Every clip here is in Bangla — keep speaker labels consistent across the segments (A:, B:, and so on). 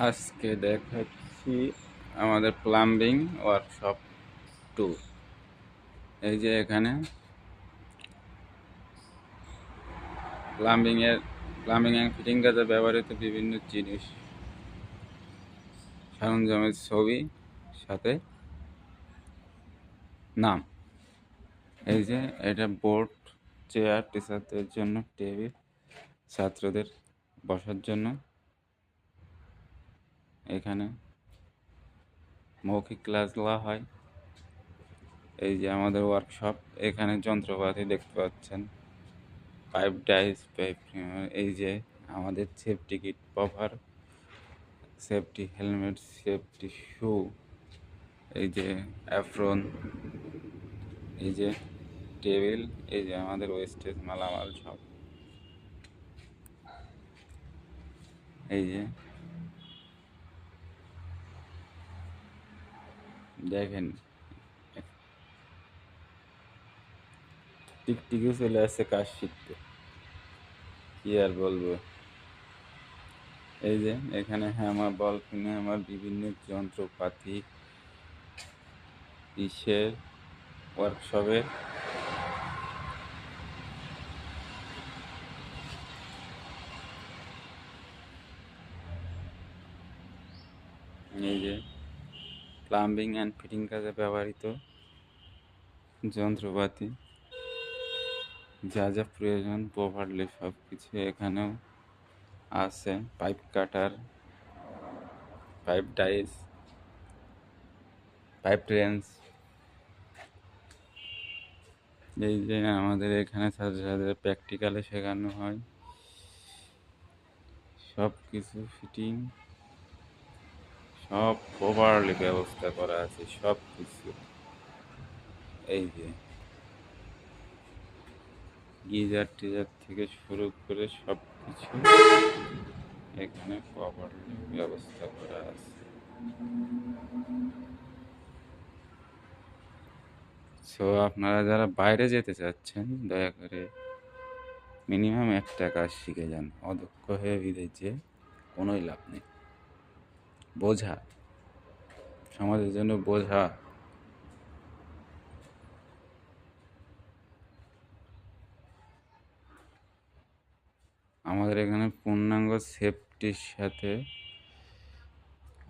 A: আজকে দেখাচ্ছি আমাদের প্লাম্বিং ওয়ার্কশপ 2। এই যে এখানে প্লাম্বিং অ্যান্ড ফিটিং কাজে ব্যবহৃত বিভিন্ন জিনিস সরঞ্জামের ছবি সাথে নাম। এই যে এটা বোর্ড, চেয়ার, টিচারদের জন্য টেবিল, ছাত্রদের বসার জন্য। এখানে মৌখিক ক্লাস দেওয়া হয়। এই যে আমাদের ওয়ার্কশপ, এখানে যন্ত্রপাতি দেখতে পাচ্ছেন, পাইপ ডাইস, এই যে আমাদের safety kit, cover, safety helmet, safety শু, এই যে অ্যাপ্রন, এই যে টেবিল, এই যে আমাদের ওয়েস্টেজ মালামাল সব। এই যে দেখেন টিকটিকি চলে আসছে কাজ শিখতে, কি আর বলবো। এই যে এখানে হ্যামার, বল পিন, হ্যামার, বিভিন্ন যন্ত্রপাতি ইসের ওয়ার্কশপে। এই যে প্লাম্বিং অ্যান্ড ফিটিং কাজে ব্যবহৃত যন্ত্রপাতি, যা যা প্রয়োজন প্রপারলি সব কিছু এখানেও আছে। Pipe cutter, pipe dies, pipe wrench. এই যে আমাদের এখানে ছাত্রছাত্রীদের প্র্যাকটিক্যালে শেখানো হয় সব কিছু। ফিটিং সব প্রপারলি ব্যবস্থা করা আছে সব কিছু। এই যে গিজার টিজার থেকে শুরু করে সব কিছু এখানে প্রপারলি ব্যবস্থা করা আছে। সো আপনারা যারা বাইরে যেতে চাচ্ছেন, দয়া করে মিনিমাম একটা কাজ শিখে যান। অদক্ষ হয়ে বিদেশে কোনোই লাভ নেই। বোঝা, সমাজের জন্য বোঝা। আমাদের এখানে পূর্ণাঙ্গ সেফটির সাথে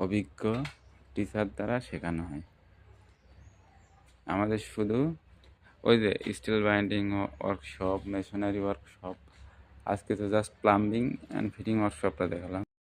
A: অভিজ্ঞ টিচার দ্বারা শেখানো হয়। আমাদের শুধু ওই যে steel binding workshop, machinery workshop, আজকে তো জাস্ট প্লাম্বিং অ্যান্ড ফিটিং ওয়ার্কশপটা দেখালাম।